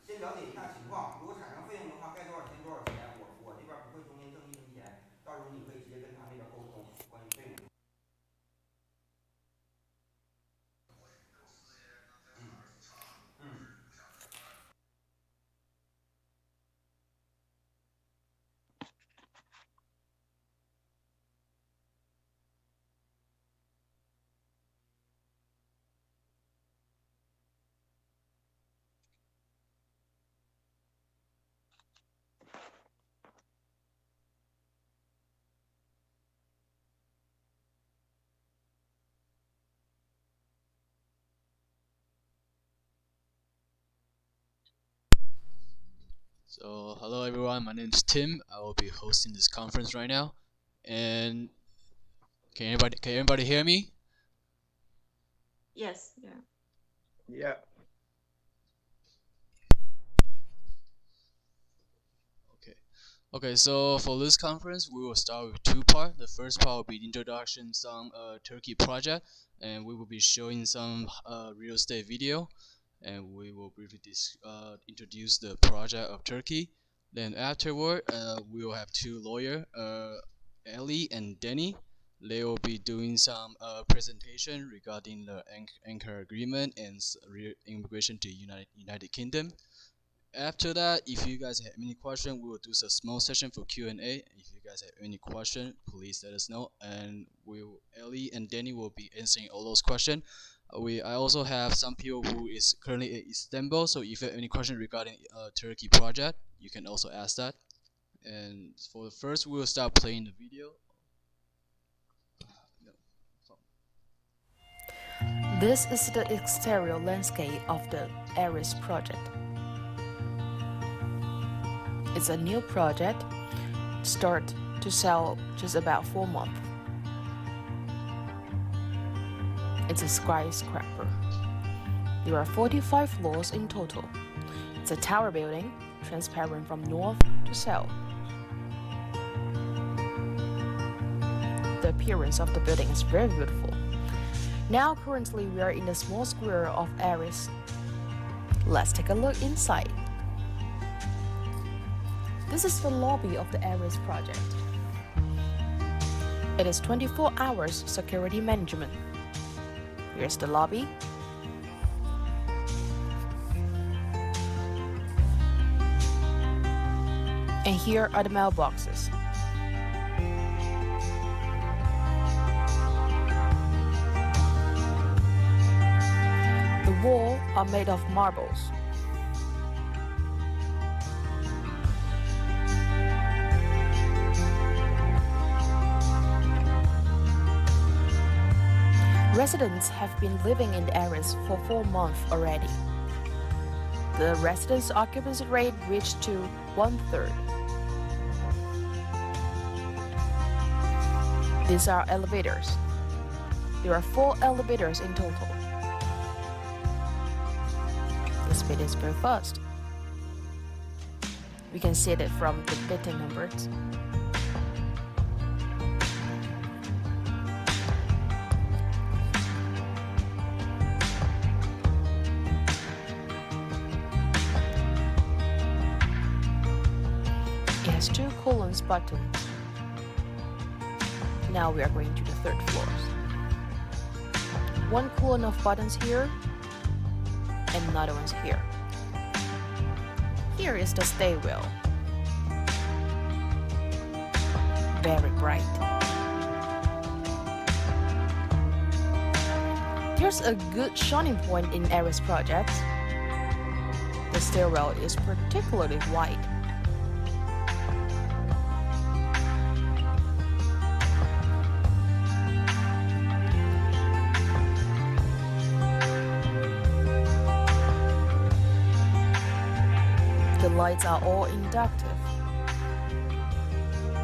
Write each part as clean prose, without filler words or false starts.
先了解一下情况，如果产生费用的话，该多少钱多少钱，我这边不会中间挣一分钱，到时候你可以直接跟他那边沟通关于费用。So, hello everyone, my name is Tim. I will be hosting this conference right now. And can anybody hear me? Yes, yeah. Yeah. Okay. Okay, so for this conference, we will start with two parts. The first part will be the introduction some Turkey project, and we will be showing some real estate video, and we will briefly introduce the project of Turkey. Then afterward, we will have two lawyers, Ellie and Denny. They will be doing some presentation regarding the anchor agreement and immigration to United Kingdom. After that, if you guys have any question, we will do a small session for Q&A. If you guys have any question, please let us know, and Ellie and Danny will be answering all those questions. I also have some people who is currently in Istanbul, so if you have any question regarding Turkey project, you can also ask that. And for the first, we will start playing the video. This is the exterior landscape of the Ares project. It's a new project, start to sell just about 4 months. It's a skyscraper. There are 45 floors in total. It's a tower building, transparent from north to south. The appearance of the building is very beautiful. Now currently we are in the small square of Ares. Let's take a look inside. This is the lobby of the Ares project. It is 24 hours security management. Here's the lobby. And here are the mailboxes. The walls are made of marbles. Residents have been living in the Ares for 4 months already. The residents' occupancy rate reached to 1/3. These are elevators. There are 4 elevators in total. The speed is very fast. We can see it from the button numbers. It has 2 columns buttons. Now we are going to the 3rd floor. 1 column of buttons here, and another one's here. Here is the stairwell. Very bright. There's a good shining point in Ares project. The stairwell is particularly wide. The lights are all inductive.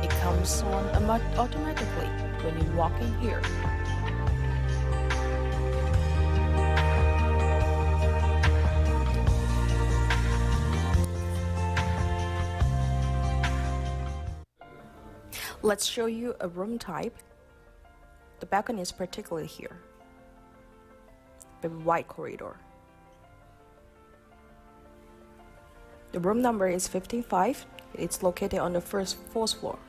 It comes on automatically when you walk in here. Let's show you a room type. The balcony is particularly here. The wide corridor. The room number is 15-5. It's located on the fourth floor.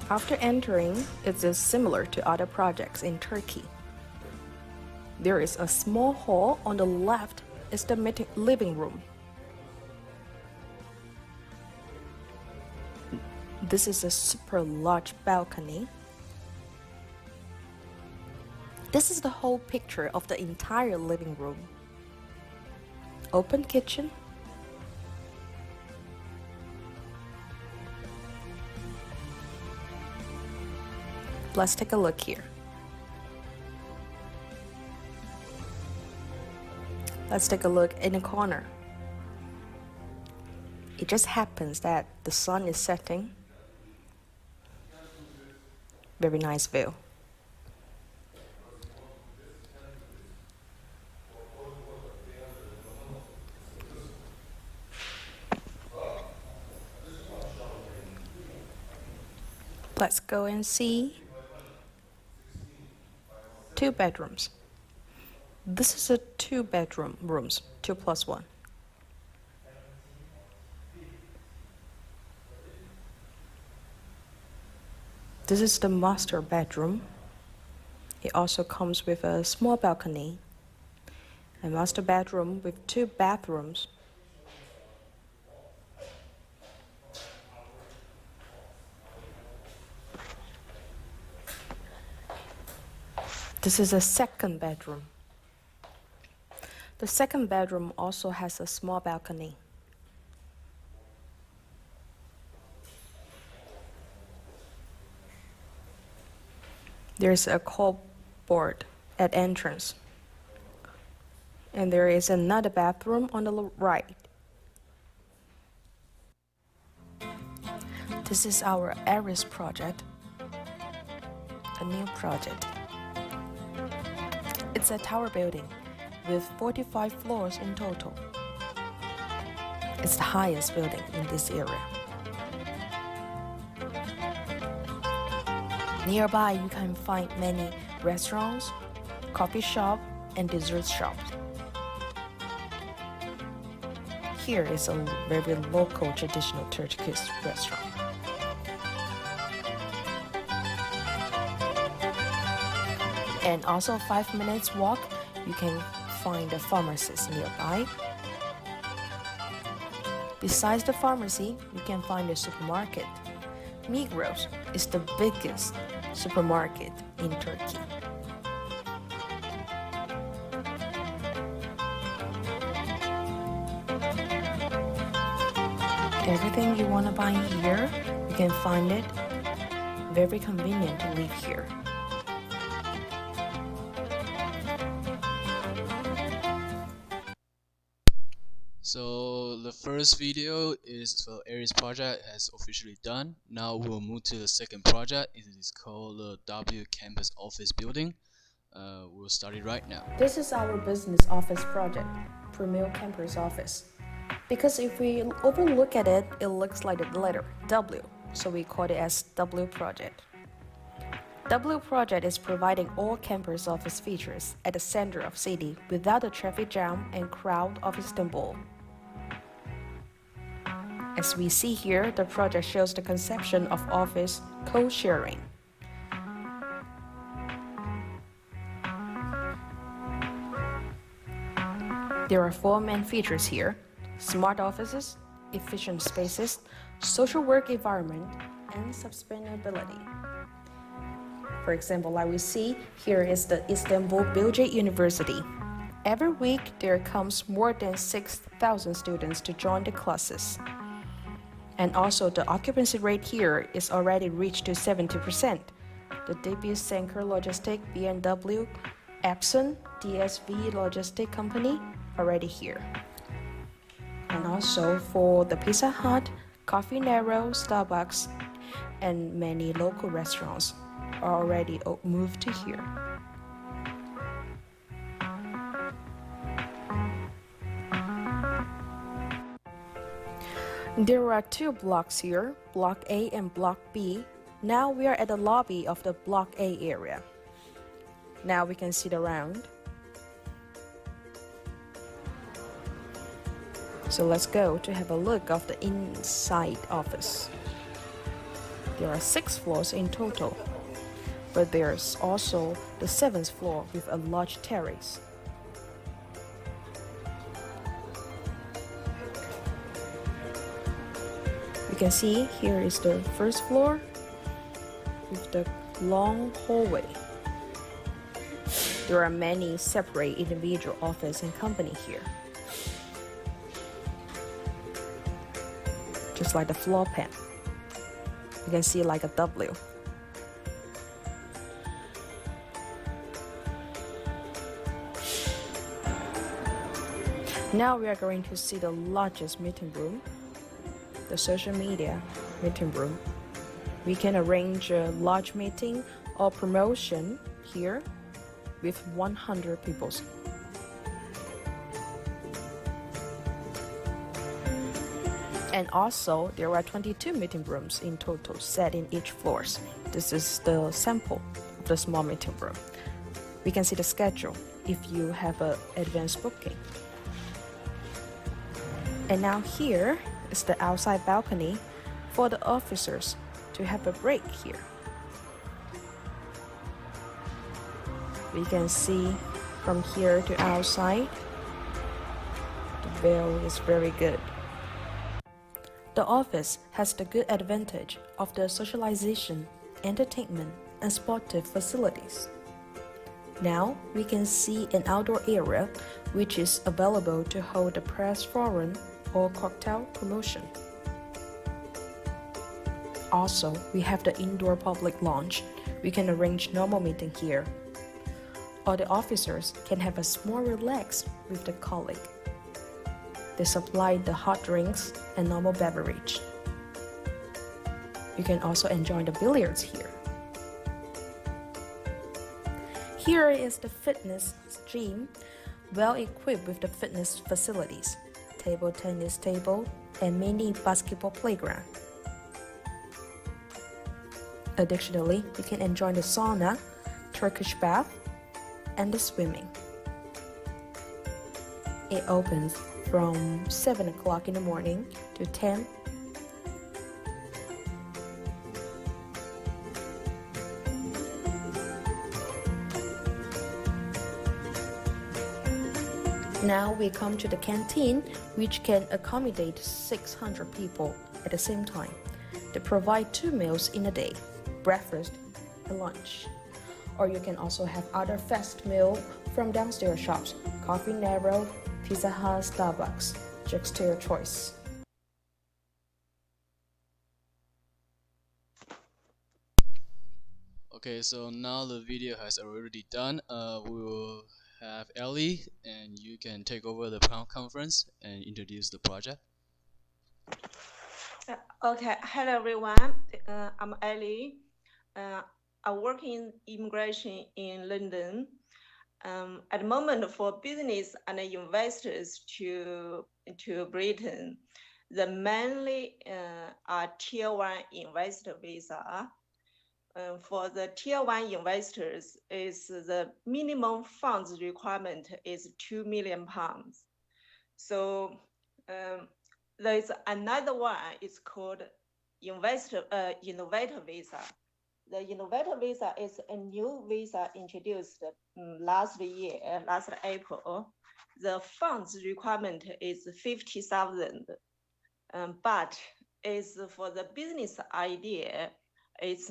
After entering, it is similar to other projects in Turkey. There is a small hall on the left. Is the living room. This is a super large balcony. This is the whole picture of the entire living room. Open kitchen. Let's take a look here. Let's take a look in the corner. It just happens that the sun is setting. Very nice view. Let's go and see 2 bedrooms. This is a 2-bedroom rooms, 2+1. This is the master bedroom. It also comes with a small balcony. A master bedroom with 2 bathrooms. This is a 2nd bedroom. The 2nd bedroom also has a small balcony. There's a cupboard at entrance. And there is another bathroom on the right. This is our Aris project, a new project. It's a tower building with 45 floors in total. It's the highest building in this area. Nearby, you can find many restaurants, coffee shops, and dessert shops. Here is a very local traditional Turkish restaurant. And also 5 minutes walk, you can find a pharmacist nearby. Besides the pharmacy, you can find a supermarket. Migros is the biggest supermarket in Turkey. Everything you want to buy here, you can find it. Very convenient to live here. So the first video is for Aries project has officially done. Now we'll move to the second project. It is called the W Campus Office Building. We'll start it right now. This is our business office project, Premier Campus Office. Because if we overlook at it, it looks like the letter W, so we call it as W project. W project is providing all campus office features at the center of city without the traffic jam and crowd of Istanbul. As we see here, the project shows the conception of office co-sharing. There are 4 main features here: smart offices, efficient spaces, social work environment, and sustainability. For example, like we see, here is the Istanbul Bilgi University. Every week, there comes more than 6,000 students to join the classes. And also, the occupancy rate here is already reached to 70%. The DB Senker Logistic, BMW, Epson, DSV Logistic Company already here. And also for the Pizza Hut, Coffee Nero, Starbucks, and many local restaurants are already moved to here. There are 2 blocks here, Block A and Block B. Now we are at the lobby of the Block A area. Now we can sit around. So let's go to have a look of the inside office. There are 6 floors in total, but there's also the 7th floor with a large terrace. You can see here is the first floor with the long hallway. There are many separate individual office and company here, just like the floor plan. You can see like a W. Now we are going to see the largest meeting room, the social media meeting room. We can arrange a large meeting or promotion here with 100 people. And also, there are 22 meeting rooms in total set in each floors. This is the sample of the small meeting room. We can see the schedule if you have an advanced booking. And now here is the outside balcony for the officers to have a break here. We can see from here to outside, the view is very good. The office has the good advantage of the socialization, entertainment, and sportive facilities. Now we can see an outdoor area which is available to hold a press forum or cocktail promotion. Also, we have the indoor public lounge. We can arrange normal meeting here. Or the officers can have a small relax with the colleague. They supply the hot drinks and normal beverage. You can also enjoy the billiards here. Here is the fitness gym, well equipped with the fitness facilities, table tennis table, and mini basketball playground. Additionally, you can enjoy the sauna, Turkish bath, and the swimming. It opens from 7 o'clock in the morning to 10. Now we come to the canteen, which can accommodate 600 people at the same time. They provide 2 meals in a day, breakfast and lunch. Or you can also have other fast meal from downstairs shops, Coffee Narrow, Pizza Hut, Starbucks, just to your choice. Okay, so now the video has already done. We will have Ellie, and you can take over the conference and introduce the project. Okay, hello everyone. I'm Ellie. I work in immigration in London. At the moment, for business and investors to Britain, the mainly are Tier 1 investor visa. For the Tier 1 investors, is the minimum funds requirement is £2 million. So there is another one. It's called innovator visa. The innovator visa is a new visa introduced last April. The funds requirement is 50,000, but is for the business idea. It's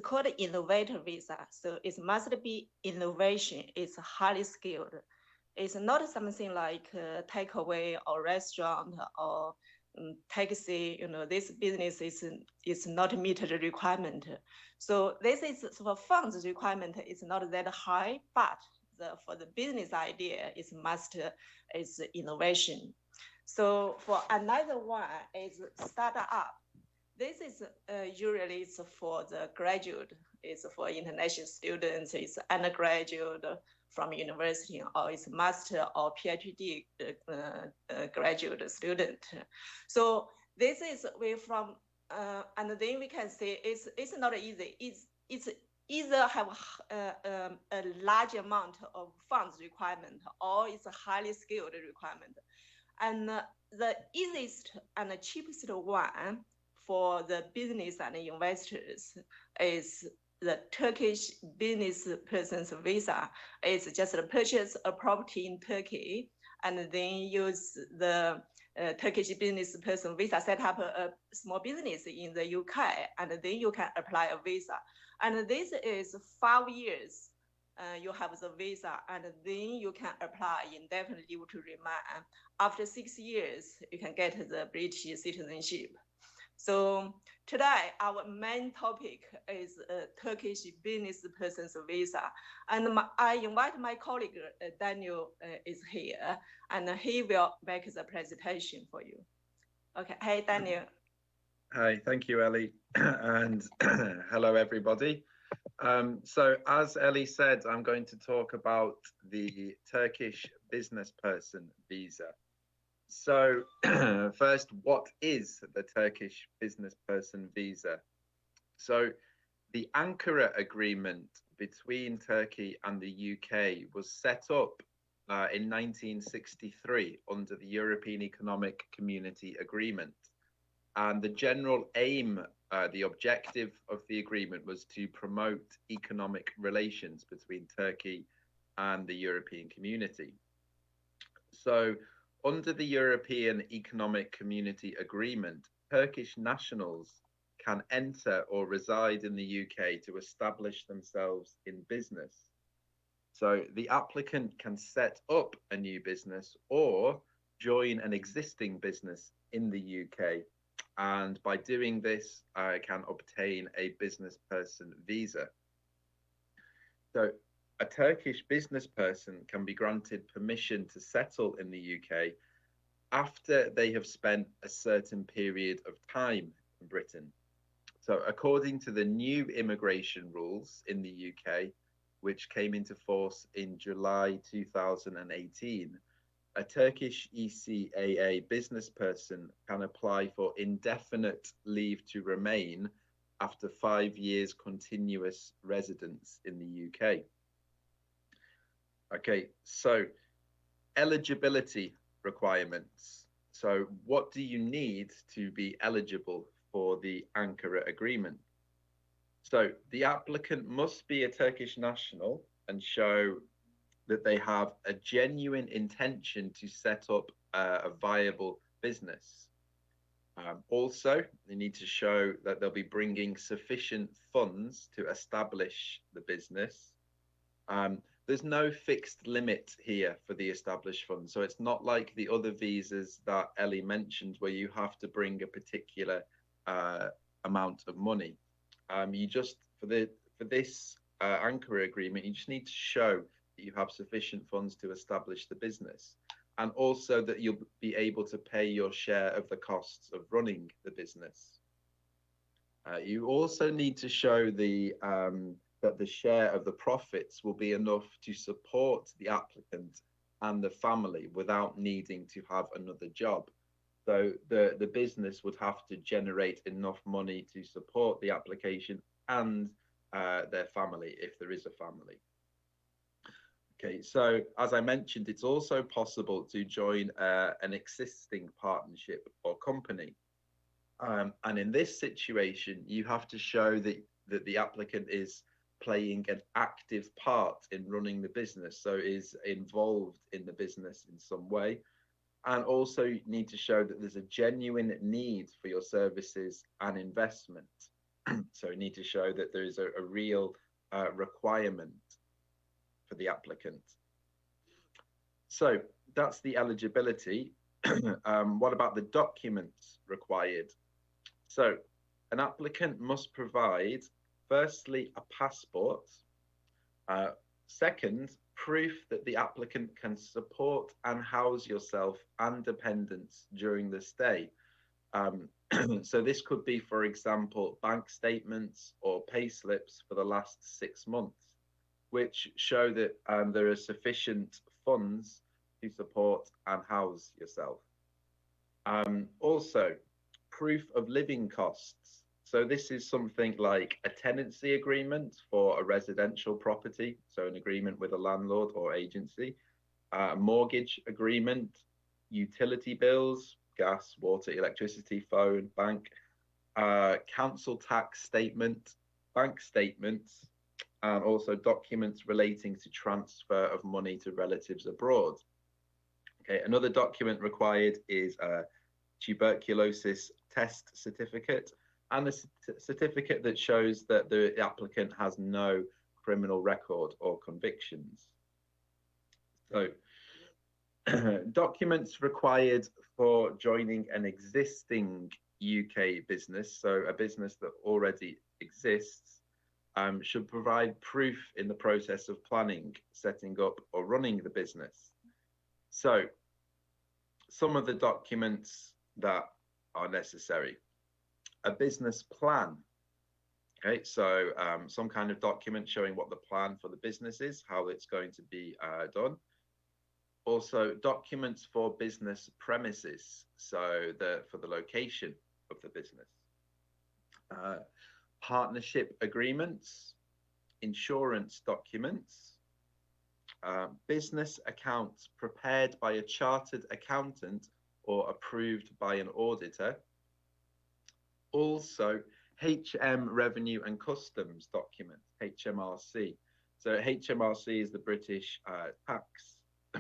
called innovator visa. So it must be innovation. It's highly skilled. It's not something like takeaway or restaurant or taxi. This business is not meet the requirement. So this is for funds requirement is not that high, but for the business idea is innovation. So for another one is startup. This is usually it's for the graduate. It's for international students. It's undergraduate from university, or it's master or PhD graduate student. So this is from, and then we can say it's not easy. It's either have a large amount of funds requirement, or it's a highly skilled requirement. And the easiest and the cheapest one for the business and investors is the Turkish business person's visa. It's just to purchase a property in Turkey and then use the Turkish business person visa, set up a small business in the UK, and then you can apply a visa. And this is 5 years. You have the visa, and then you can apply indefinite leave to remain. After 6 years, you can get the British citizenship. So today, our main topic is Turkish business person's visa. And I invite my colleague, Daniel is here, and he will make the presentation for you. Okay, hey, Daniel. Hi, thank you, Ellie, and hello, everybody. So as Ellie said, I'm going to talk about the Turkish business person visa. So first, what is the Turkish business person visa? So the Ankara Agreement between Turkey and the UK was set up in 1963 under the European Economic Community Agreement. And the general aim, the objective of the agreement was to promote economic relations between Turkey and the European community. So under the European Economic Community Agreement, Turkish nationals can enter or reside in the UK to establish themselves in business. So the applicant can set up a new business or join an existing business in the UK. And by doing this, I can obtain a business person visa. So a Turkish business person can be granted permission to settle in the UK after they have spent a certain period of time in Britain. So according to the new immigration rules in the UK, which came into force in July 2018, a Turkish ECAA business person can apply for indefinite leave to remain after 5 years continuous residence in the UK. Okay, so eligibility requirements. So what do you need to be eligible for the Ankara Agreement? So the applicant must be a Turkish national and show that they have a genuine intention to set up a viable business. Also, they need to show that they'll be bringing sufficient funds to establish the business. There's no fixed limit here for the established funds. So it's not like the other visas that Ellie mentioned where you have to bring a particular amount of money. You just, for this Ankara Agreement, you just need to show that you have sufficient funds to establish the business, and also that you'll be able to pay your share of the costs of running the business. You also need to show that the share of the profits will be enough to support the applicant and the family without needing to have another job. So the business would have to generate enough money to support the application and their family, if there is a family. Okay, so as I mentioned, it's also possible to join an existing partnership or company. And in this situation, you have to show that the applicant is playing an active part in running the business, so is involved in the business in some way. And also you need to show that there's a genuine need for your services and investment. So you need to show that there is a real requirement for the applicant. So that's the eligibility. What about the documents required? So an applicant must provide, firstly, a passport. Second, proof that the applicant can support and house yourself and dependents during the stay. So this could be, for example, bank statements or pay slips for the last 6 months, which show that there are sufficient funds to support and house yourself. Also, proof of living costs. So this is something like a tenancy agreement for a residential property, so an agreement with a landlord or agency, a mortgage agreement, utility bills, gas, water, electricity, phone, bank, council tax statement, bank statements, and also documents relating to transfer of money to relatives abroad. Okay, another document required is a tuberculosis test certificate and a certificate that shows that the applicant has no criminal record or convictions. So documents required for joining an existing UK business, so a business that already exists, should provide proof in the process of planning, setting up or running the business. So some of the documents that are necessary: a business plan. Okay, so some kind of document showing what the plan for the business is, how it's going to be done. Also, documents for business premises, so for the location of the business. Partnership agreements, insurance documents, business accounts prepared by a chartered accountant or approved by an auditor. Also, HM Revenue and Customs document, HMRC. So HMRC is the British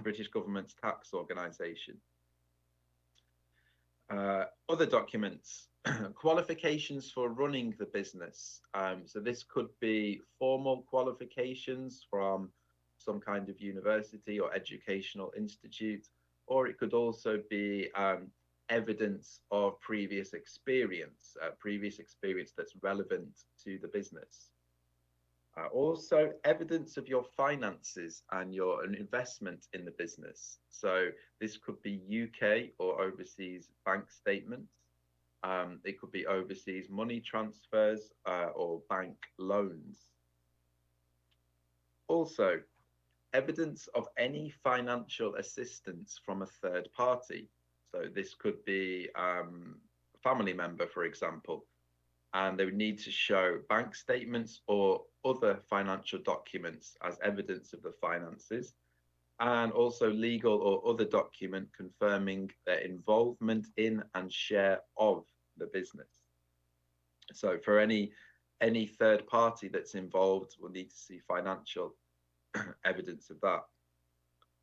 British government's tax organisation. Other documents, qualifications for running the business. So this could be formal qualifications from some kind of university or educational institute, or it could also be evidence of previous experience that's relevant to the business. Also, evidence of your finances and your investment in the business. So this could be UK or overseas bank statements. It could be overseas money transfers or bank loans. Also, evidence of any financial assistance from a third party. So this could be a family member, for example, and they would need to show bank statements or other financial documents as evidence of the finances, and also legal or other document confirming their involvement in and share of the business. So for any third party that's involved, we'll need to see financial evidence of that.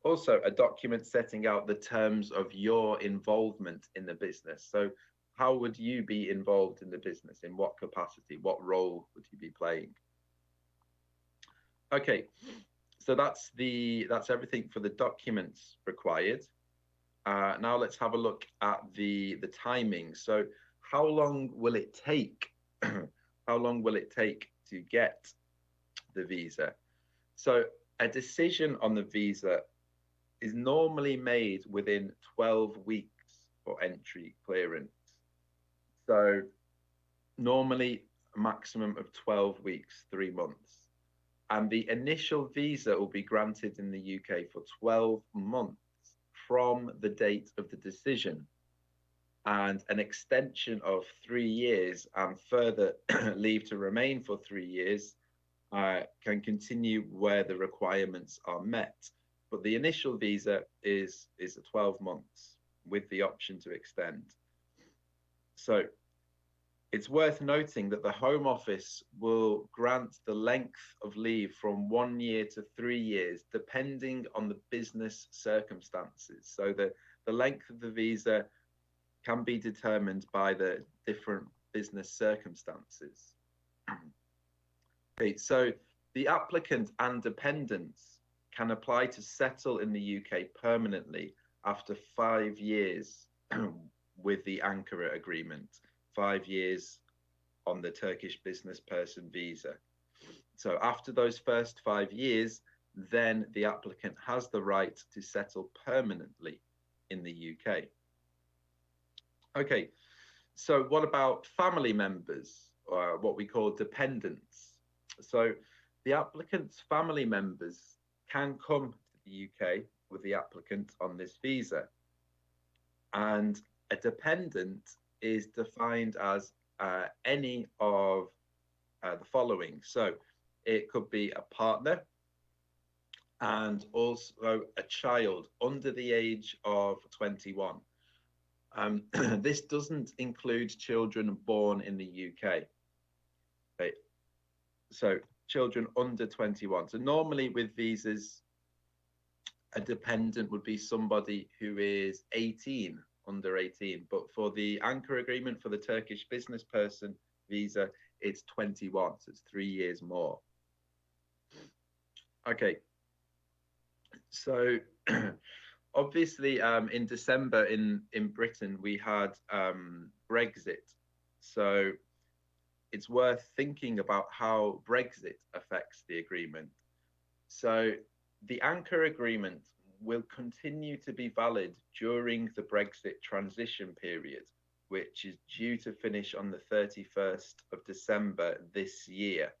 Also, a document setting out the terms of your involvement in the business. So how would you be involved in the business? In what capacity? What role would you be playing? Okay, so that's everything for the documents required. Now let's have a look at the timing. So how long will it take? How long will it take to get the visa? So a decision on the visa is normally made within 12 weeks for entry clearance. So normally a maximum of 12 weeks, 3 months. And the initial visa will be granted in the UK for 12 months from the date of the decision. And an extension of 3 years and further leave to remain for 3 years can continue where the requirements are met. But the initial visa is 12 months with the option to extend. So it's worth noting that the Home Office will grant the length of leave from 1 year to 3 years, depending on the business circumstances. So the length of the visa can be determined by the different business circumstances. Okay, so the applicant and dependents can apply to settle in the UK permanently after 5 years with the Ankara Agreement, 5 years on the Turkish business person visa. So after those first 5 years, then the applicant has the right to settle permanently in the UK. Okay, so what about family members, or what we call dependents? So the applicant's family members can come to the UK with the applicant on this visa. And a dependent is defined as any of the following. So it could be a partner, and also a child under the age of 21. This doesn't include children born in the UK. Okay. So children under 21. So normally with visas, a dependent would be somebody who is 18, under 18. But for the anchor agreement for the Turkish business person visa, it's 21. So it's 3 years more. Okay. So obviously in December in Britain, we had Brexit. So it's worth thinking about how Brexit affects the agreement. So the anchor agreement will continue to be valid during the Brexit transition period, which is due to finish on the 31st of December this year.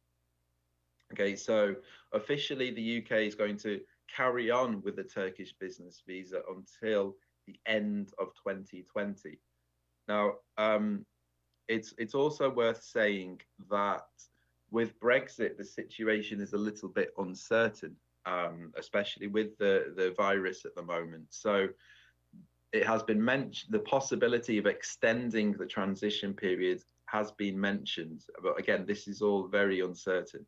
Okay, so officially the UK is going to carry on with the Turkish business visa until the end of 2020. Now, it's also worth saying that with Brexit, the situation is a little bit uncertain, especially with the virus at the moment. So it has been mentioned, the possibility of extending the transition period has been mentioned. But again, this is all very uncertain.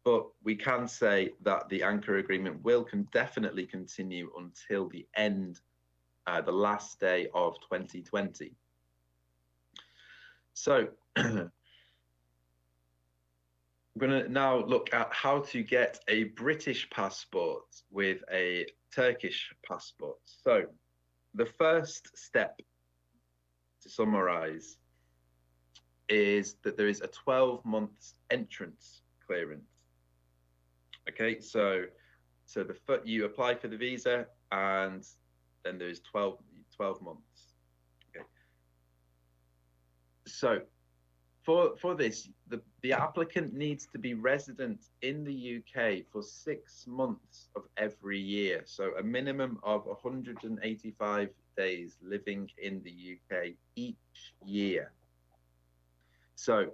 But we can say that the anchor agreement will definitely continue until the end, the last day of 2020. So I'm going to now look at how to get a British passport with a Turkish passport. So the first step, to summarize, is that there is a 12-month entrance clearance. Okay, so you apply for the visa, and then there's 12 months. Okay. So for this, the applicant needs to be resident in the UK for 6 months of every year. So a minimum of 185 days living in the UK each year. So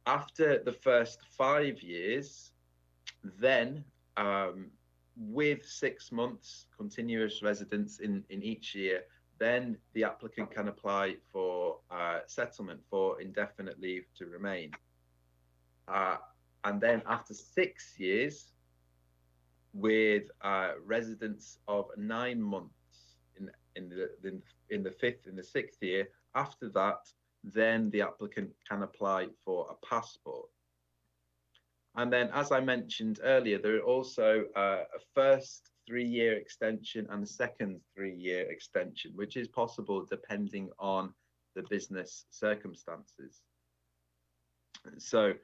after the first 5 years, then with 6 months continuous residence in each year, then the applicant can apply for settlement, for indefinite leave to remain. And then after 6 years, with residence of 9 months in the 6th year, after that, then the applicant can apply for a passport. And then, as I mentioned earlier, there are also a first 3-year extension and a second 3-year extension, which is possible depending on the business circumstances. So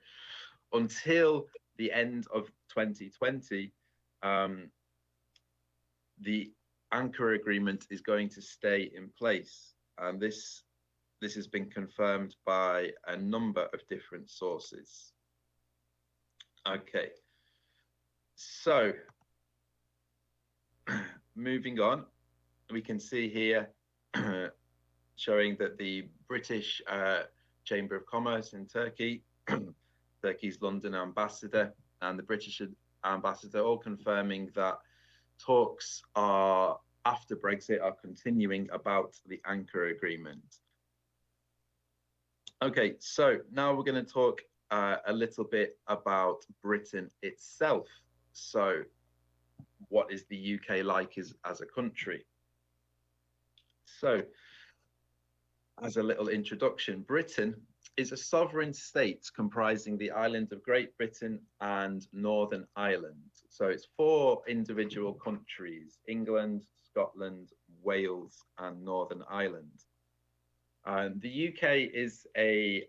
until the end of 2020, the anchor agreement is going to stay in place. And this has been confirmed by a number of different sources. Okay, so moving on, we can see here showing that the British Chamber of Commerce in Turkey, Turkey's London ambassador, and the British ambassador all confirming that talks after Brexit are continuing about the anchor agreement. Okay, so now we're going to talk a little bit about Britain itself. So what is the UK like as a country? So as a little introduction, Britain is a sovereign state comprising the island of Great Britain and Northern Ireland. So it's 4 individual countries: England, Scotland, Wales, and Northern Ireland. And the UK is a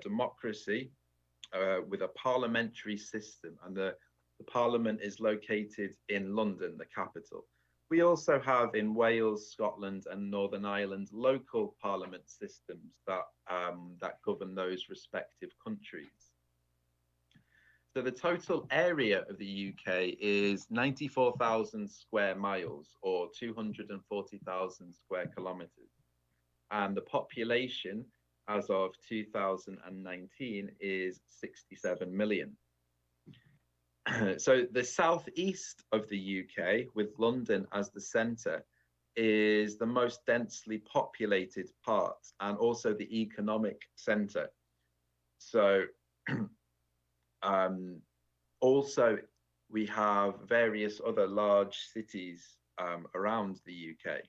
democracy with a parliamentary system, and the parliament is located in London, the capital. We also have in Wales, Scotland, and Northern Ireland local parliament systems that govern those respective countries. So the total area of the UK is 94,000 square miles, or 240,000 square kilometers. And the population as of 2019 is 67 million. So the southeast of the UK, with London as the centre, is the most densely populated part and also the economic centre. So also we have various other large cities around the UK,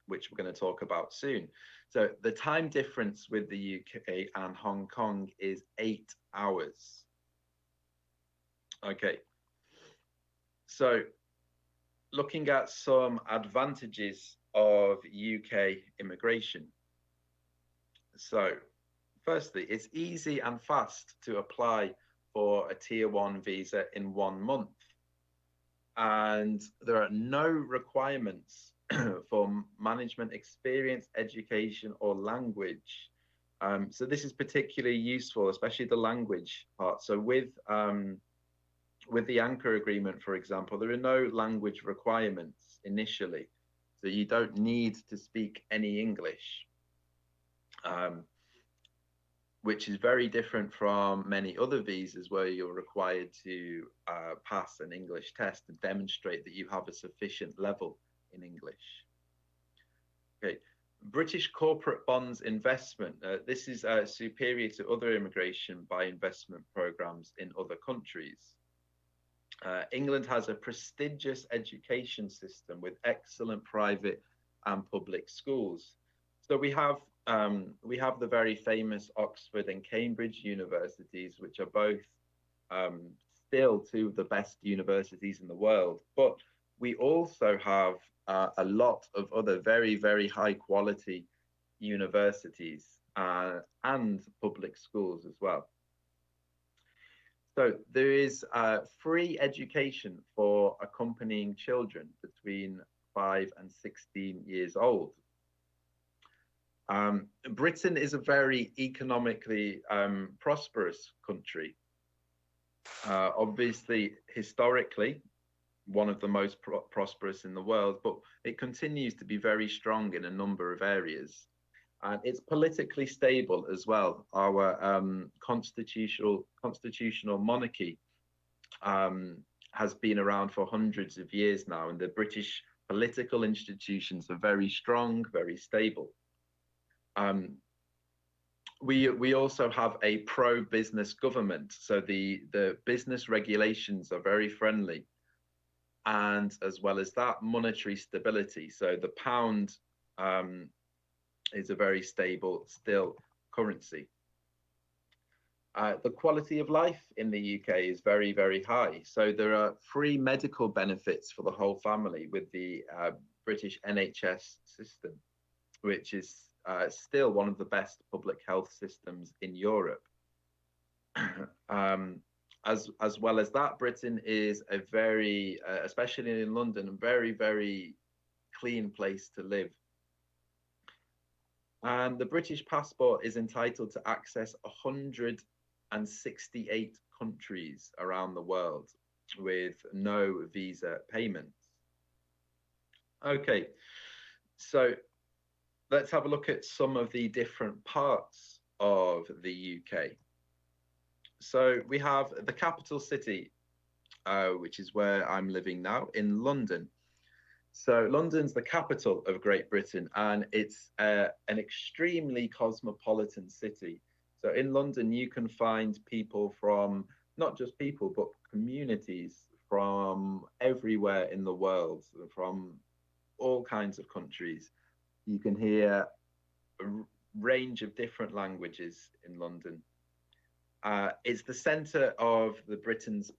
which we're going to talk about soon. So the time difference with the UK and Hong Kong is 8 hours. Okay, so looking at some advantages of UK immigration. So firstly, it's easy and fast to apply for a tier 1 visa in 1 month. And there are no requirements for management experience, education, or language. So this is particularly useful, especially the language part. So with the anchor agreement, for example, there are no language requirements initially. So you don't need to speak any English, which is very different from many other visas where you're required to pass an English test and demonstrate that you have a sufficient level in English. Okay, British corporate bonds investment. This is superior to other immigration by investment programs in other countries. England has a prestigious education system with excellent private and public schools. So we have the very famous Oxford and Cambridge universities, which are both still two of the best universities in the world. But we also have a lot of other very, very high quality universities and public schools as well. So there is free education for accompanying children between 5 and 16 years old. Britain is a very economically prosperous country. Obviously, historically, one of the most prosperous in the world, but it continues to be very strong in a number of areas. And it's politically stable as well. Our constitutional monarchy has been around for hundreds of years now, and the British political institutions are very strong, very stable. We also have a pro-business government, so the business regulations are very friendly, and as well as that, monetary stability. So the pound is a very stable still currency. The quality of life in the UK is very, very high. So there are free medical benefits for the whole family with the British NHS system, which is still one of the best public health systems in Europe. As well as that, Britain is a very, especially in London, a very, very clean place to live. And the British passport is entitled to access 168 countries around the world with no visa payments. Okay, so let's have a look at some of the different parts of the UK. So we have the capital city, which is where I'm living now, in London. So London's the capital of Great Britain, and it's an extremely cosmopolitan city. So in London, you can find people from, not just people, but communities from everywhere in the world, from all kinds of countries. You can hear a range of different languages in London. It's the centre of Britain's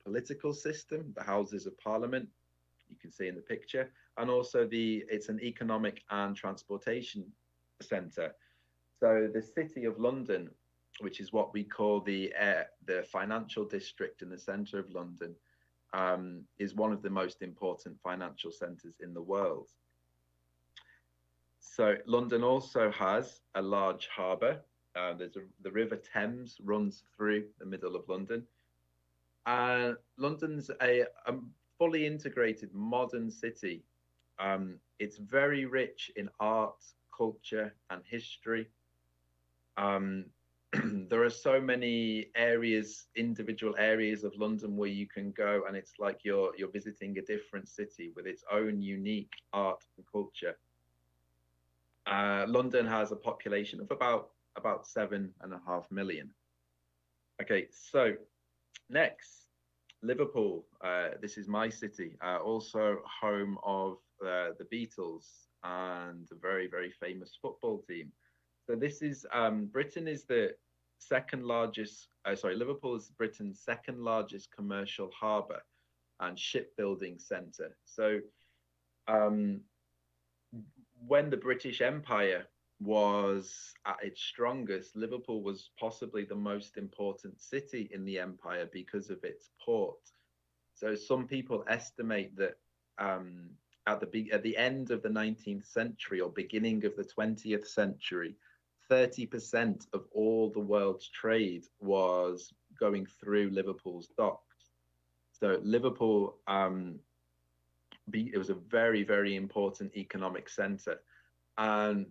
political system, the Houses of Parliament, you can see in the picture, and also it's an economic and transportation centre. So the City of London, which is what we call the financial district in the centre of London, is one of the most important financial centres in the world. So London also has a large harbour. The River Thames runs through the middle of London. London's a fully integrated modern city. It's very rich in art, culture, and history. there are so many areas, individual areas of London where you can go, and it's like you're visiting a different city with its own unique art and culture. London has a population of about 7.5 million. Okay, so next, Liverpool. This is my city, also home of the Beatles and a very, very famous football team. So this is Britain is the second largest. Liverpool is Britain's second largest commercial harbour and shipbuilding centre. So when the British Empire was at its strongest, Liverpool was possibly the most important city in the empire because of its port. So some people estimate that at the end of the 19th century or beginning of the 20th century, 30% of all the world's trade was going through Liverpool's docks. So Liverpool, it was a very, very important economic center. And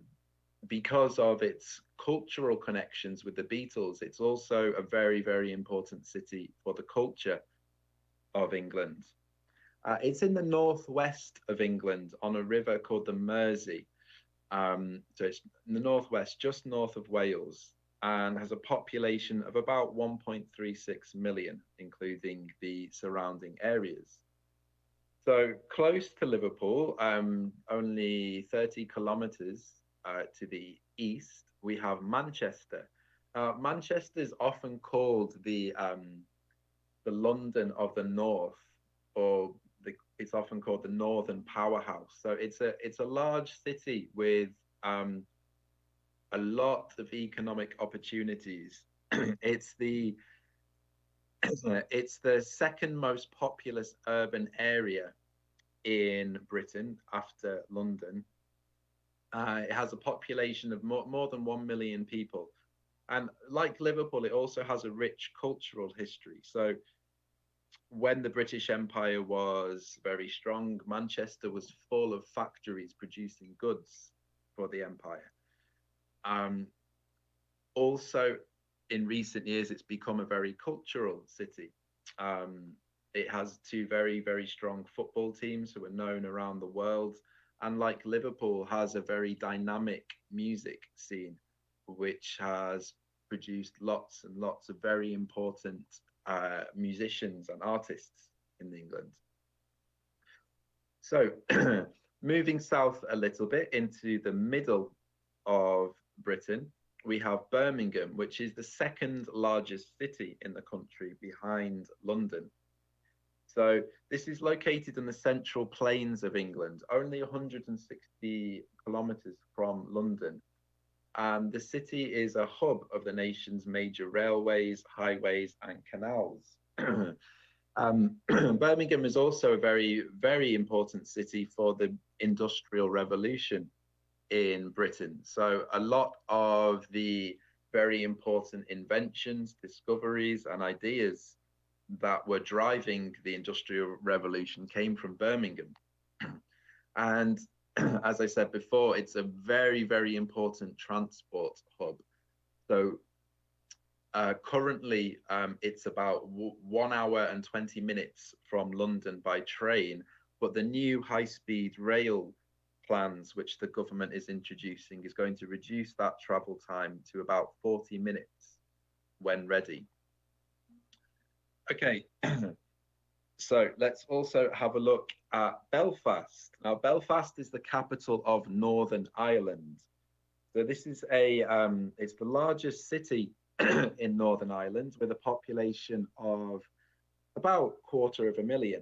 because of its cultural connections with the Beatles, it's also a very, very important city for the culture of England. It's in the northwest of England on a river called the Mersey. So it's in the northwest, just north of Wales, and has a population of about 1.36 million, including the surrounding areas. So close to Liverpool, only 30 kilometers to the east, we have Manchester. Manchester is often called the London of the North, or it's often called the Northern Powerhouse. So it's a large city with a lot of economic opportunities. It's the second most populous urban area in Britain after London. It has a population of more than 1 million people. And like Liverpool, it also has a rich cultural history. So when the British Empire was very strong, Manchester was full of factories producing goods for the empire. Also, in recent years, it's become a very cultural city. It has two very, very strong football teams who are known around the world. And like Liverpool, has a very dynamic music scene, which has produced lots and lots of very important musicians and artists in England. So moving south a little bit into the middle of Britain, we have Birmingham, which is the second largest city in the country behind London. So this is located in the central plains of England, only 160 kilometers from London. And the city is a hub of the nation's major railways, highways, and canals. Birmingham is also a very, very important city for the Industrial Revolution in Britain. So a lot of the very important inventions, discoveries, and ideas that were driving the Industrial Revolution came from Birmingham. And as I said before, it's a very, very important transport hub. So currently, it's about 1 hour and 20 minutes from London by train, but the new high-speed rail plans, which the government is introducing, is going to reduce that travel time to about 40 minutes when ready. Okay, so let's also have a look at Belfast. Now, Belfast is the capital of Northern Ireland. So this is it's the largest city in Northern Ireland with a population of about 250,000.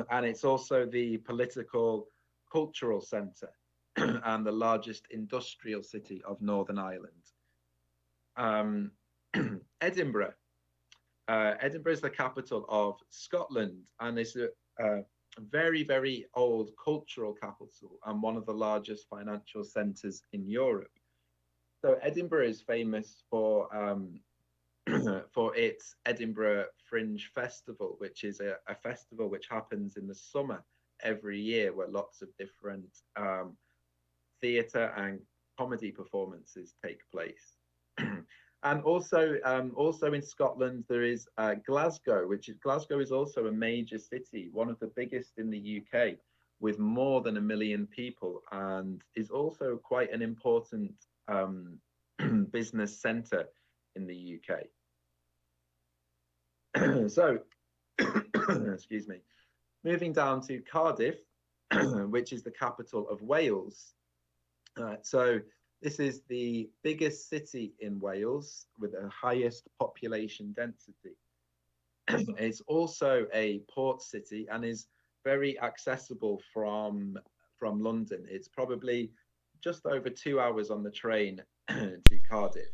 And it's also the political, cultural centre and the largest industrial city of Northern Ireland. Edinburgh. Edinburgh is the capital of Scotland, and it's a very, very old cultural capital and one of the largest financial centres in Europe. So Edinburgh is famous for for its Edinburgh Fringe Festival, which is a festival which happens in the summer every year, where lots of different theatre and comedy performances take place. And also, also in Scotland, there is Glasgow, Glasgow is also a major city, one of the biggest in the UK, with more than 1 million people, and is also quite an important business centre in the UK. So, excuse me, moving down to Cardiff, which is the capital of Wales. So this is the biggest city in Wales with the highest population density. It's also a port city and is very accessible from London. It's probably just over 2 hours on the train to Cardiff.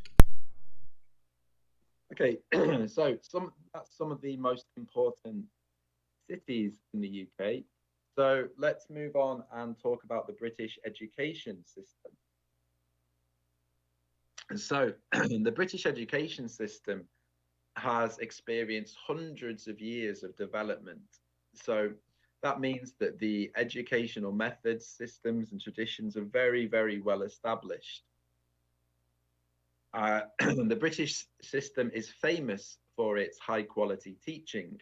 Okay, so that's some of the most important cities in the UK. So let's move on and talk about the British education system. So the British education system has experienced hundreds of years of development. So that means that the educational methods, systems, and traditions are very, very well established. The British system is famous for its high quality teaching.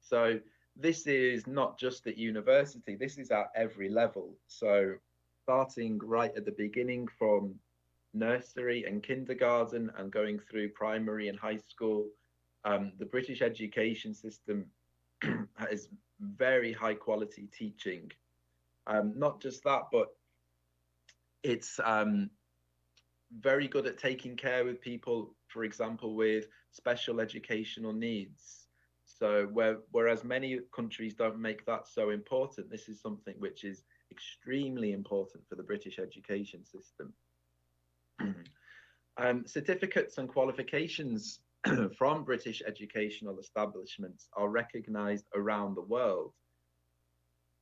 So this is not just at university, this is at every level. So starting right at the beginning from nursery and kindergarten and going through primary and high school, the British education system has very high quality teaching. Not just that, but it's very good at taking care of people, for example, with special educational needs. So whereas many countries don't make that so important, this is something which is extremely important for the British education system. Certificates and qualifications from British educational establishments are recognized around the world.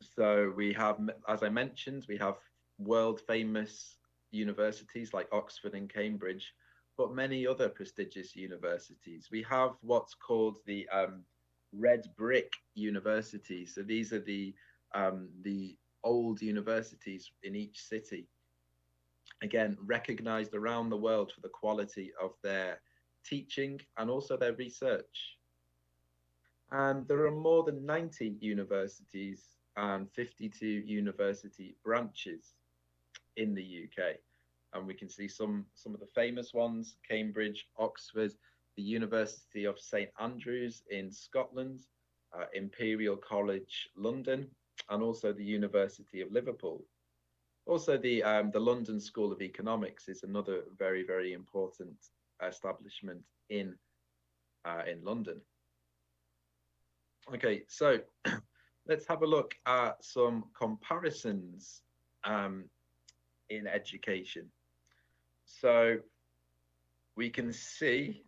So we have, as I mentioned, we have world famous universities like Oxford and Cambridge, but many other prestigious universities. We have what's called the red brick universities. So these are the old universities in each city. Again, recognized around the world for the quality of their teaching and also their research. And there are more than 90 universities and 52 university branches in the UK. And we can see some of the famous ones: Cambridge, Oxford, the University of St Andrews in Scotland, Imperial College London, and also the University of Liverpool. Also, the London School of Economics is another very, very important establishment in London. Okay, so let's have a look at some comparisons in education. So we can see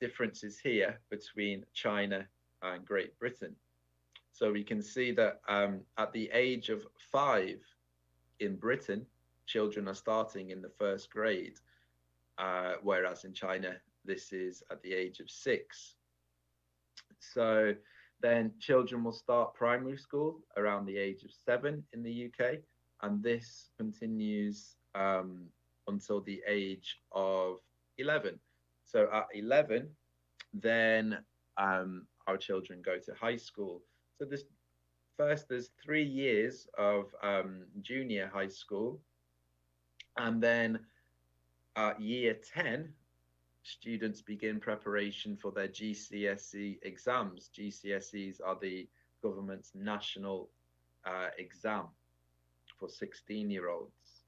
differences here between China and Great Britain. So we can see that at the age of 5 in Britain, children are starting in the first grade, whereas in China, this is at the age of 6. So then children will start primary school around the age of 7 in the UK, and this continues until the age of 11. So at 11, then our children go to high school. So there's 3 years of junior high school, and then at year 10, students begin preparation for their GCSE exams. GCSEs are the government's national exam for 16-year-olds.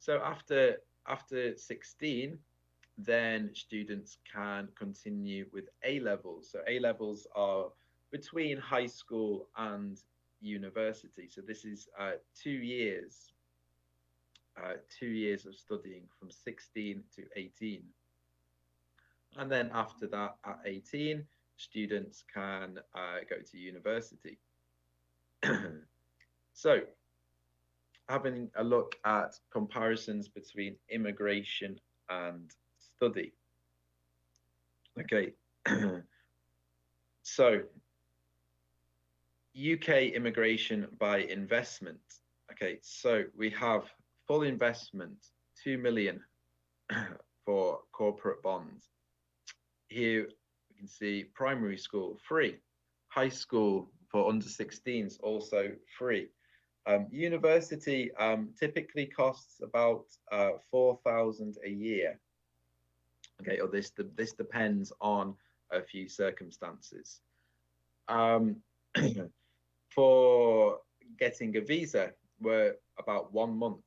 So after 16, then students can continue with A-levels. So A-levels are between high school and university. So this is 2 years, 2 years of studying from 16 to 18. And then after that, at 18, students can go to university. So having a look at comparisons between immigration and study. Okay, so UK immigration by investment. Okay, so we have full investment, 2 million for corporate bonds. Here we can see primary school free, high school for under 16s also free. University typically costs about 4,000 a year. Okay, or this depends on a few circumstances. For getting a visa, we're about 1 month,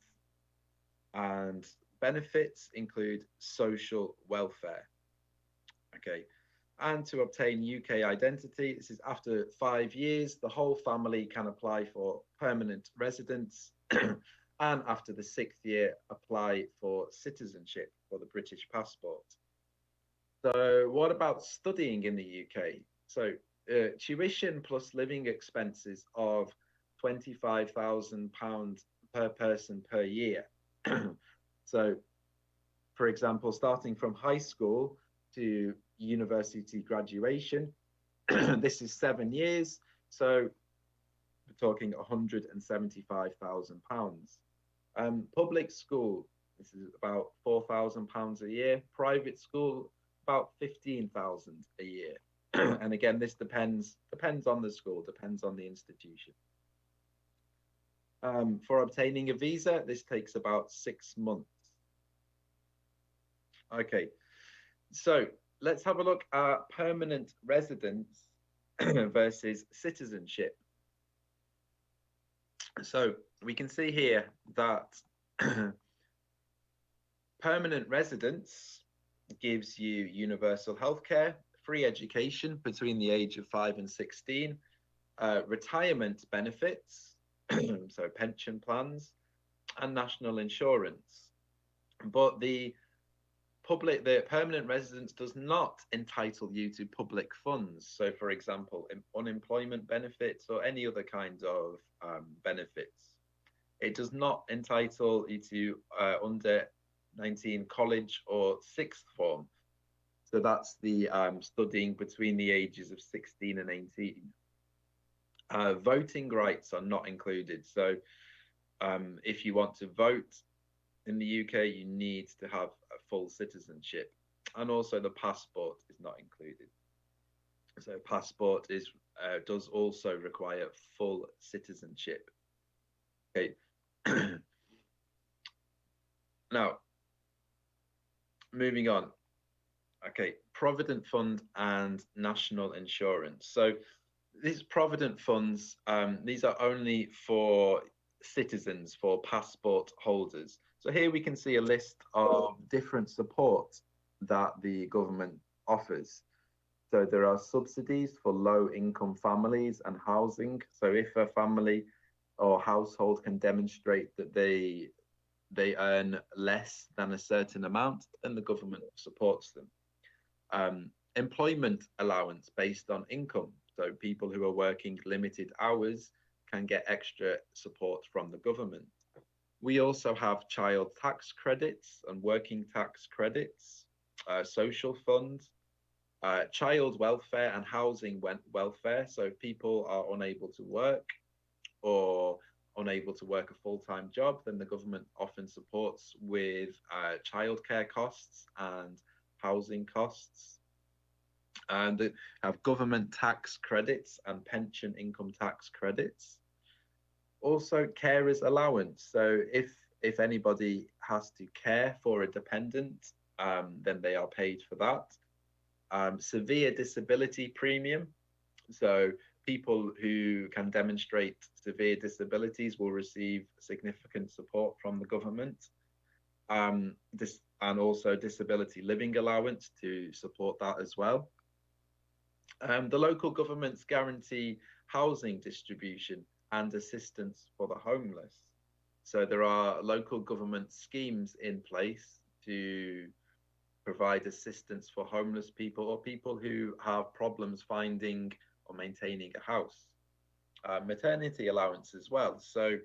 and benefits include social welfare. Okay, and to obtain UK identity, this is after 5 years, the whole family can apply for permanent residence, and after the 6th year, apply for citizenship for the British passport. So what about studying in the UK? So tuition plus living expenses of £25,000 per person per year. So, for example, starting from high school to university graduation, this is 7 years. So we're talking £175,000. Public school, this is about £4,000 a year. Private school, about 15,000 a year. And again, this depends on the school, depends on the institution. For obtaining a visa, this takes about 6 months. Okay, so let's have a look at permanent residence versus citizenship. So we can see here that permanent residence gives you universal healthcare, free education between the age of 5 and 16, retirement benefits, so pension plans, and national insurance. But the permanent residence does not entitle you to public funds. So, for example, unemployment benefits or any other kind of benefits. It does not entitle you to under 19 college or sixth form. So that's the studying between the ages of 16 and 18. Voting rights are not included. So if you want to vote in the UK, you need to have a full citizenship. And also the passport is not included. So passport does also require full citizenship. Okay. Now, moving on. Okay, Provident Fund and National Insurance. So these Provident funds, these are only for citizens, for passport holders. So here we can see a list of different support that the government offers. So there are subsidies for low-income families and housing. So if a family or household can demonstrate that they earn less than a certain amount, then the government supports them. Employment allowance based on income. So people who are working limited hours can get extra support from the government. We also have child tax credits and working tax credits, social funds, child welfare and housing welfare. So if people are unable to work or unable to work a full-time job, then the government often supports with childcare costs and housing costs. And they have government tax credits and pension income tax credits. Also carers allowance. So if anybody has to care for a dependent, then they are paid for that. Severe disability premium. So people who can demonstrate severe disabilities will receive significant support from the government. And also disability living allowance to support that as well. The local governments guarantee housing distribution and assistance for the homeless. So there are local government schemes in place to provide assistance for homeless people or people who have problems finding or maintaining a house. Maternity allowance as well. So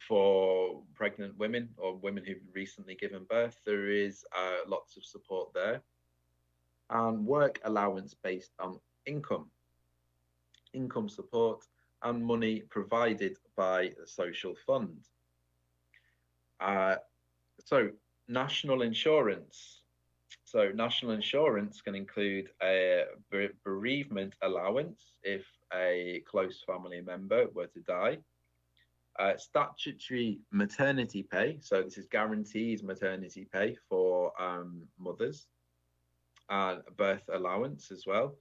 for pregnant women or women who've recently given birth, there is lots of support there. And work allowance based on income support, and money provided by the social fund. So national insurance. So national insurance can include a bereavement allowance if a close family member were to die. Statutory maternity pay. So this is guaranteed maternity pay for mothers. Birth allowance as well.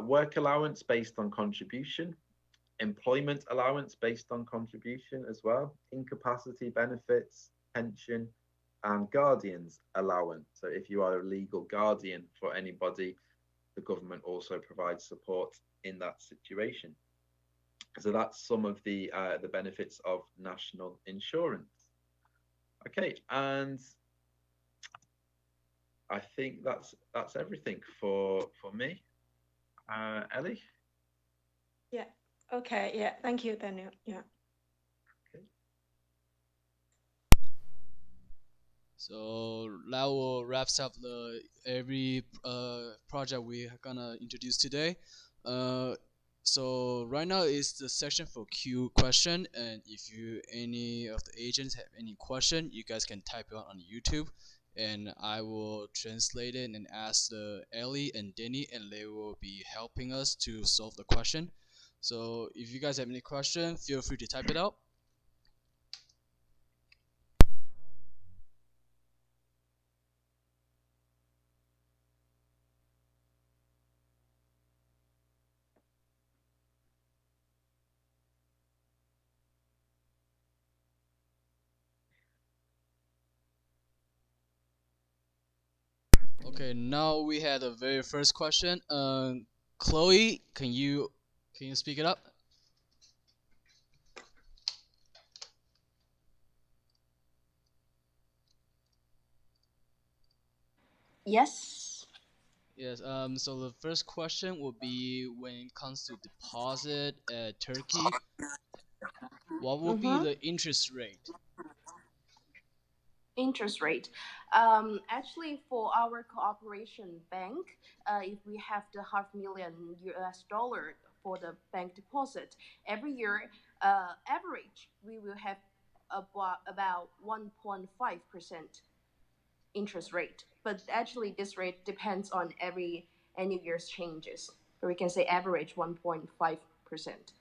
Work allowance based on contribution. Employment allowance based on contribution as well. Incapacity benefits, pension, and guardians allowance. So if you are a legal guardian for anybody, the government also provides support in that situation. So that's some of the benefits of national insurance. Okay, and I think that's everything for me. Ellie? Yeah. Okay. Yeah. Thank you, Daniel. Yeah. So that will wraps up every project we're gonna introduce today. So right now is the section for Q question, and if any of the agents have any question, you guys can type it on YouTube, and I will translate it and ask Ellie and Denny, and they will be helping us to solve the question. So if you guys have any question, feel free to type it out. Okay, now we had the very first question. Chloe, can you speak it up? Yes. Yes. So the first question will be when it comes to deposit at Turkey, what will be the interest rate? Interest rate. Actually, for our cooperation bank, if we have the $500,000 for the bank deposit every year, average we will have about 1.5% interest rate. But actually, this rate depends on any year's changes. So we can say average 1.5%.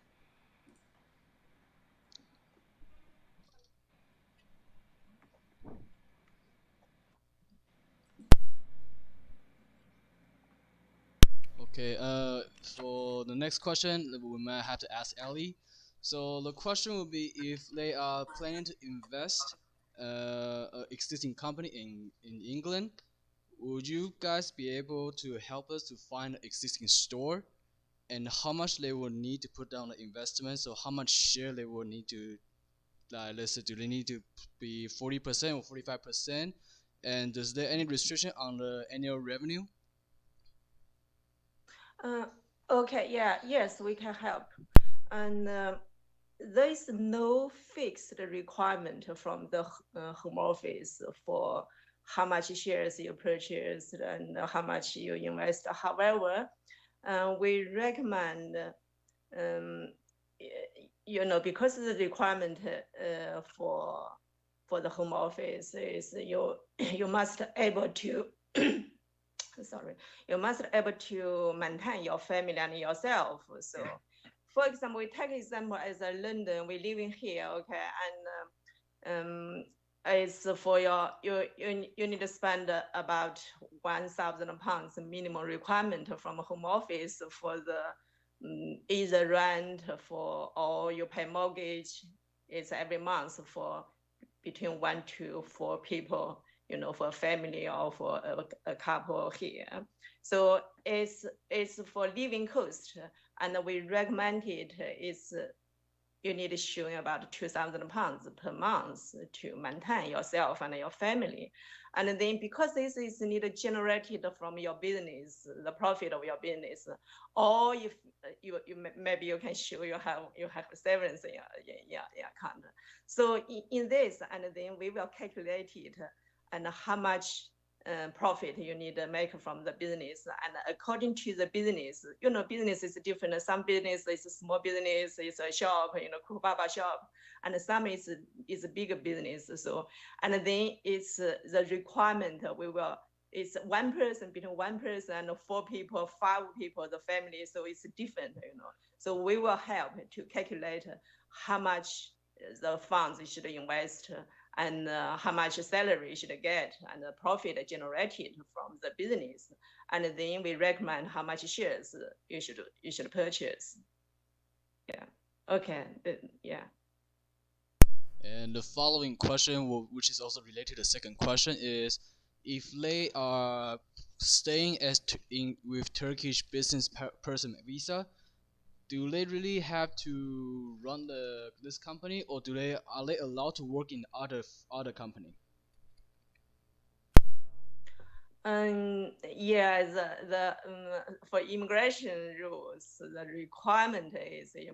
Okay. For the next question, we might have to ask Ellie. So the question will be if they are planning to invest existing company in England, would you guys be able to help us to find an existing store, and how much they will need to put down the investment? So how much share they will need to, let's say, do they need to be 40% or 45%? And is there any restriction on the annual revenue? Okay. Yeah. Yes, we can help. And there is no fixed requirement from the Home Office for how much shares you purchase and how much you invest. However, we recommend, because the requirement for the Home Office is you must able to sorry, you must able to maintain your family and yourself. So, for example, we take example as a London, we living here, okay, and it's for you need to spend about £1,000 minimum requirement from Home Office for the either rent or you pay mortgage. It's every month for between 1 to 4 people, for a family or for a couple here. So it's for living cost, and we recommend you need to show about £2,000 per month to maintain yourself and your family. And then because this is needed generated from your business, the profit of your business, or if you maybe you can show you have savings in your account. So in this, and then we will calculate it and how much profit you need to make from the business. And according to the business, business is different. Some business is a small business, it's a shop, kubaba shop, and some is a bigger business. So, and then it's the requirement it's one person, between one person and 4 people, 5 people, the family. So it's different, So we will help to calculate how much the funds you should invest and how much salary you should get and the profit generated from the business. And then we recommend how much shares you should purchase. Yeah. Okay. Yeah. And the following question, which is also related to the second question, is if they are staying with Turkish business person visa, do they really have to run this company, or are they allowed to work in other company? Yeah, the for immigration rules, the requirement is the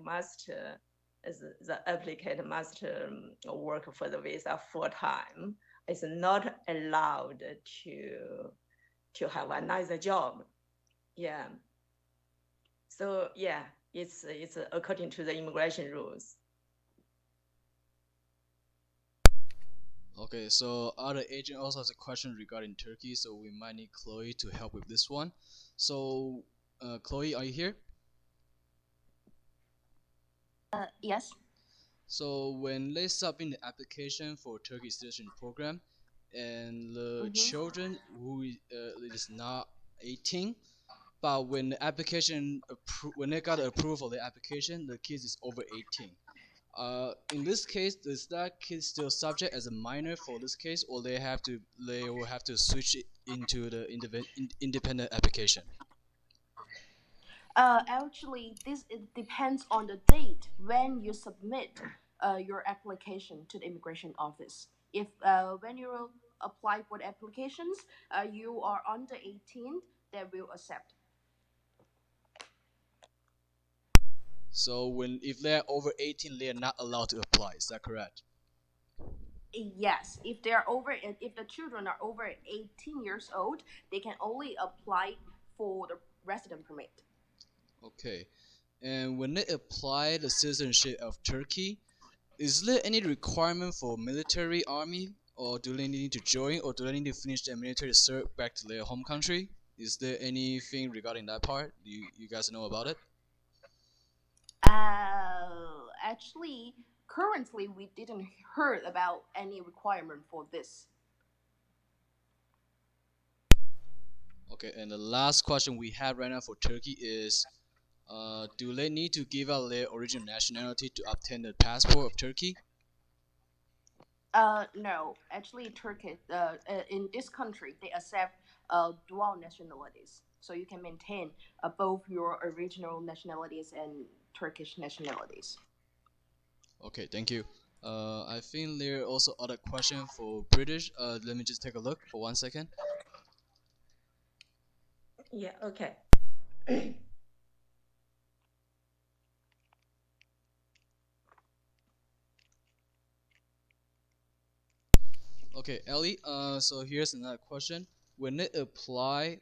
applicant must work for the visa full time. It's not allowed to have another job. Yeah. So yeah, it's according to the immigration rules. Okay, so other agent also has a question regarding Turkey, so we might need Chloe to help with this one. So, Chloe, are you here? Yes. So when they submit the application for Turkey citizen program, and the children who is not 18, but when the application when they got approval for the application, the kids is over 18. In this case, is that kid still subject as a minor for this case, or they will have to switch it into the independent application? Actually, it depends on the date when you submit your application to the immigration office. If when you apply for the applications, you are under 18, they will accept. So if they're over 18, they are not allowed to apply. Is that correct? Yes, if the children are over 18 years old, they can only apply for the resident permit. Okay. And when they apply the citizenship of Turkey, is there any requirement for military army, or do they need to join, or do they need to finish their military service back to their home country? Is there anything regarding that part? Do you guys know about it? Actually, currently we didn't heard about any requirement for this. Okay, and the last question we have right now for Turkey is, do they need to give out their original nationality to obtain the passport of Turkey? No, actually, Turkey, in this country, they accept dual nationalities, so you can maintain both your original nationalities and Turkish nationalities. Okay, thank you. I think there are also other questions for British. Let me just take a look for 1 second. Yeah. Okay. Okay, Ellie. So here's another question. When they apply,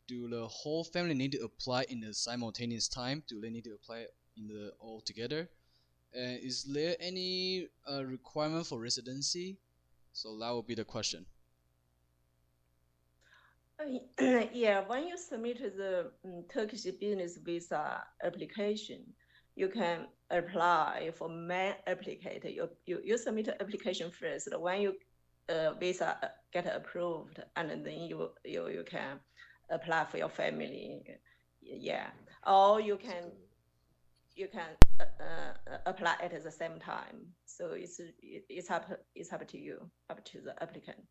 do the whole family need to apply in the simultaneous time? Do they need to apply in the all together? And is there any requirement for residency? So that will be the question. Yeah, when you submit the Turkish business visa application, you can apply for main applicant. You submit the application first. When you visa get approved, and then you can apply for your family. Yeah, or you can apply at the same time. So it's up to you, up to the applicant.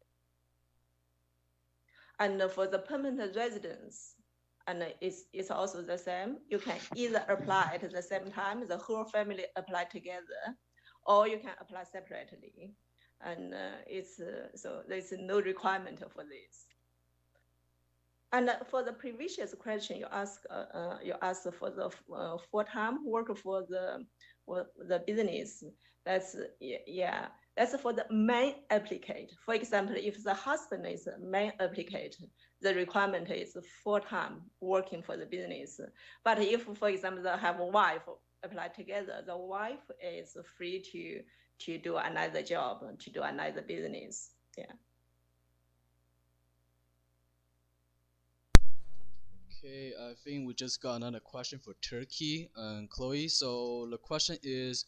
And for the permanent residence, and it's also the same. You can either apply at the same time, the whole family apply together, or you can apply separately. And so there's no requirement for this. And for the previous question you asked for the full-time work for the for the business. That's yeah. That's for the main applicant. For example, if the husband is the main applicant, the requirement is full-time working for the business. But if, for example, they have a wife apply together, the wife is free to do another job, to do another business. Yeah. Okay, I think we just got another question for Turkey and Chloe. So the question is,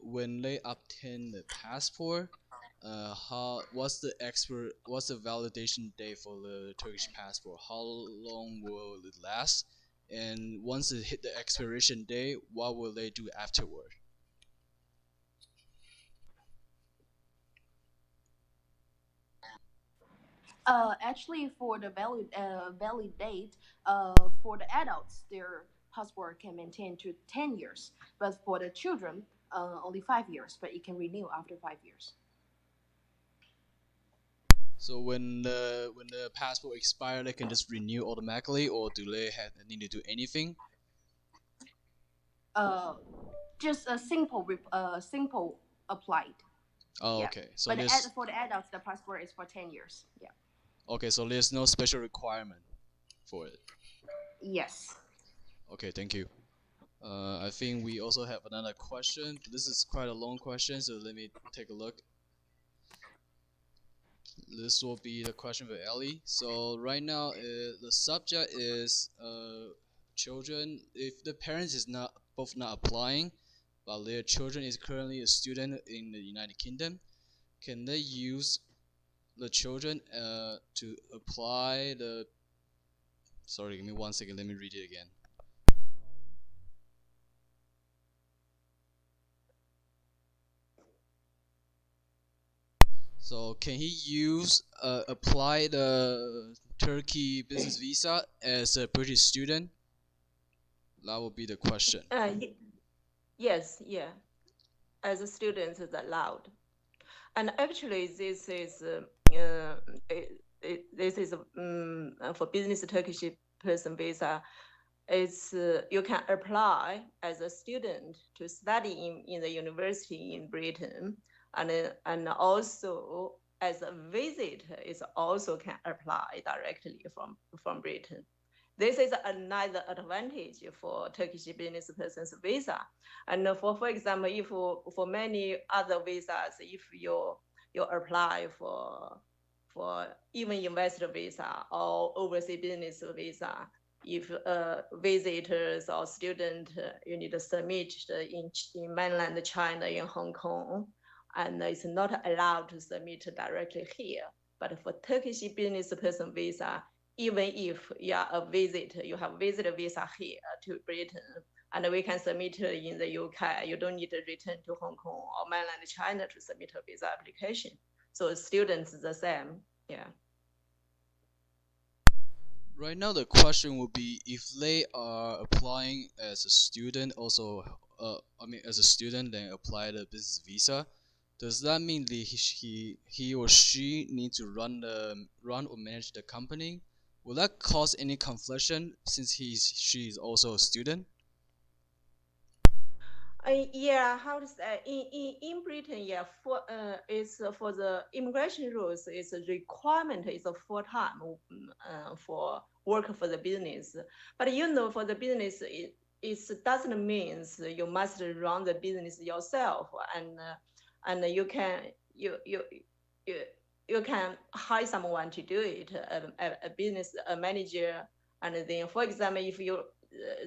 when they obtain the passport, what's the validation date for the Turkish passport? How long will it last? And once it hit the expiration date, what will they do afterward? Actually, for the valid date, for the adults, their passport can maintain to 10 years, but for the children, only 5 years, but it can renew after 5 years. So when the passport expires, they can just renew automatically, or do they need to do anything? Just a simple applied. Oh, Yeah. okay. So But there's for the adults, the passport is for 10 years. Yeah. okay. So there's no special requirement for it. Yes. Okay, thank you. I think we also have another question. This is quite a long question, so let me take a look. This will be the question for Ellie. So right now, the subject is children. If the parents is both not applying, but their children is currently a student in the United Kingdom, can they use the children to apply the? Sorry, give me 1 second. Let me read it again. So can he apply the Turkey business visa as a British student? That will be the question. Yes, yeah. As a student is allowed. And actually, this is for business Turkish person visa. It's you can apply as a student to study in the university in Britain, and also as a visitor is also can apply directly from Britain. This is another advantage for Turkish business persons visa. And for example, if for many other visas, if you apply for even investor visa or overseas business visa, if visitors or student, you need to submit in mainland China, in Hong Kong, and it's not allowed to submit directly here. But for Turkish business person visa, even if you are a visitor, you have visitor visa here to Britain, and we can submit in the UK, you don't need to return to Hong Kong or mainland China to submit a visa application. So students the same, yeah. Right now, the question will be if they are applying as a student, also, as a student, then apply the business visa. Does that mean that he or she need to run or manage the company? Will that cause any confliction since she is also a student? Yeah, how to say in Britain, yeah, it's for the immigration rules, it's a requirement, it's a full time for work for the business. But for the business, it doesn't mean you must run the business yourself, and you can hire someone to do it, a business a manager, and then, for example, if you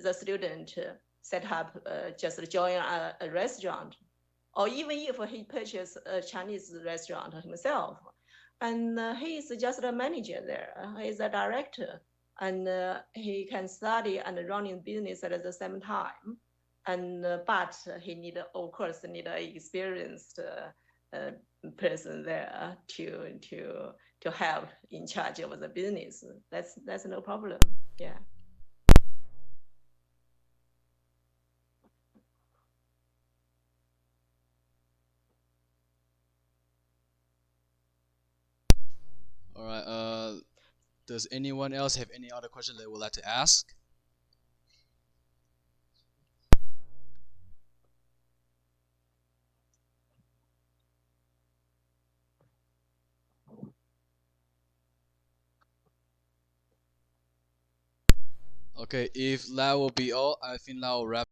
the student set up just join a restaurant, or even if he purchased a Chinese restaurant himself, and he is just a manager there, he is a director, and he can study and running business at the same time, and but he need, of course, need an experienced person there to help in charge of the business. That's no problem. Yeah. All right. Does anyone else have any other question they would like to ask? Okay, if that will be all, I think that will wrap